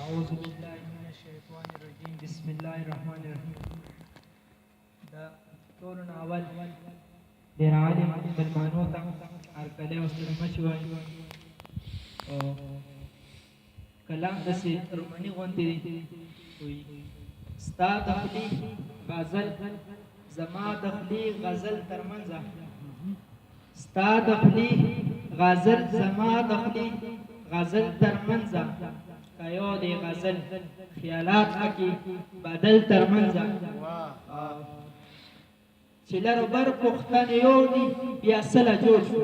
أعوذ بالله من الشيطان الرجيم بسم الله الرحمن الرحيم. دا ټول ناول ډېر عالم مسلمانو ته هرکلی ورسره مچ وایي او کلام داسې رومني غوندې دی. وایي ستا د خولې غزل زما د خولې غزل تر منځه، ستا د خولې غزل زما د خولې غزل تر منځه، که یو دی غزل خیالات پکې بدل تر منځه. چې لر و بر پښتانه یو دي بیا سله جوړ شو،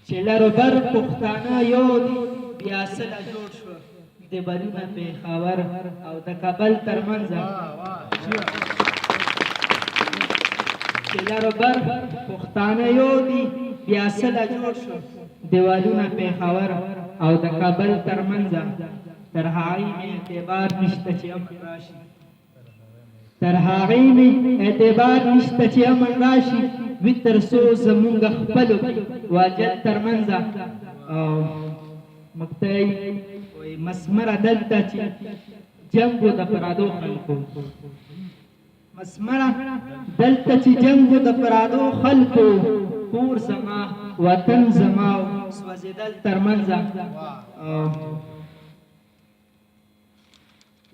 چې لر و بر پښتانه یو دي بیا سله جوړ شو، د بلونه پېښور او د کابل تر منځه. چې لر و بر پښتانه یو دي بیا سله جوړ شو، دیوالونه پېښور او د کابل تر منځه. تر هغې مې اعتبار نشته چې امن راشي، تر هغې مې اعتبار نشته چې امن راشي، وي تر څو زمونږ خپلو واجد تر منځه. او مقطعي وایي مسمره دلته چې جنګ و د پرادو خلکو، مسمره دلته چې جنګ و د پرادو خلکو، کور زما وطن زما سوځېدل تر منځه.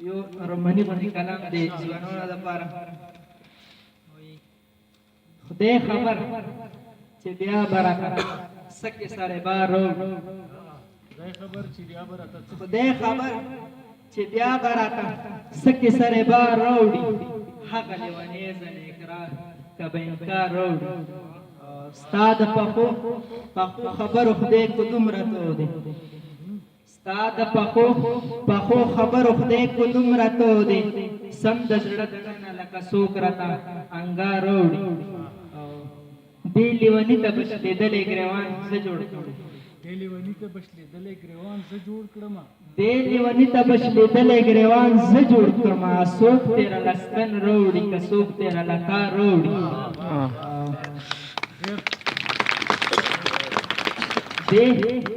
یو رومني غوندې کلام دی ځوانانو لپاره. خدای خبر چې بیا به راته سکې سړی بار راوړي، خدای خبر چې بیا به راته سکې سړی بار راوړي، هغه لیونی ځل اقرار که به انکار راوړي. ستا د پخو خبرو خدای کو دومره تو دی، ستا د پخو خبرو خدای کو دومره تو دی، سم د زړه دننه لکه څوک راته انګار راوړي. دې لیوني ته بشلېدلی ګریوان زه جوړ کړم، دې لیوني ته بشلېدلی ګریوان زه جوړ کړم، دې لیوني ته بشلېدلی ګریوان زه جوړ کړم، څوک تېره لستن راوړي که څوک تېره لکار راوړي. دې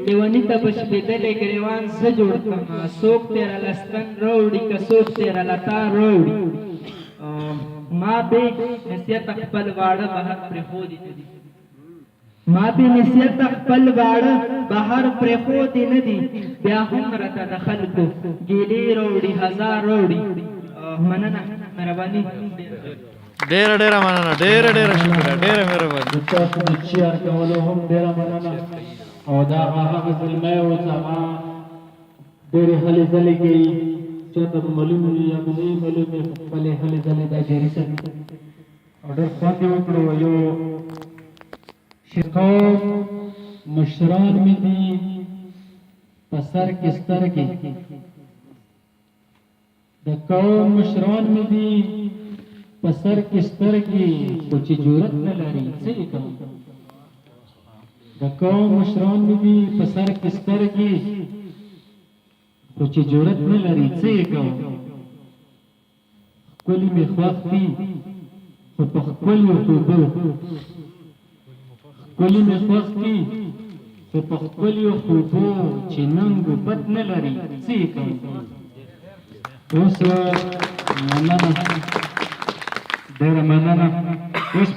لیوني ته بشلېدلی ګریوان زه جوړ کړم، څوک تېره لستن راوړي که څوک تېره لتار راوړي. ما بې نصیحت خپل واړه بهر پرېښودي نه دي، ما بې نصیحت خپل واړه بهر پرېښودي نه دي، بیا هم راته د خلکو ګیلې راوړي هزار راوړي. مننه، مهرباني. ډېره ډېره مننه، ډېره ډېره شکریه، ډېره مهرباني. د تاسو د شعر کولو هم ډېره مننه. او دا هغه زلمی و چې هغه ډېرې هلې ځلې کوي، چاته به معلوم وي یا به نه وي معلوم وي، خو خپلې هلې ځلې دا جاري ساتي او ډېر خوند یې وکړو. یو قوم مشران مې دي په سر کې سترګې، د قوم مشران مې دي په سر کې سترګې، خو چې جرأت نه لري څه یې کوم. د قوم مشران مې دي په سر کې سترګې، خو چې جرأت نه لري څه یې کوم. ښکلي مې خوښ دي خو په ښکلیو خوبو، ښکلي مې خوښ دي خو په ښکلیو خوبو، چې ننګ و بد نه لري څه یې کوم. اوس مننه، ډېره مننه. اوس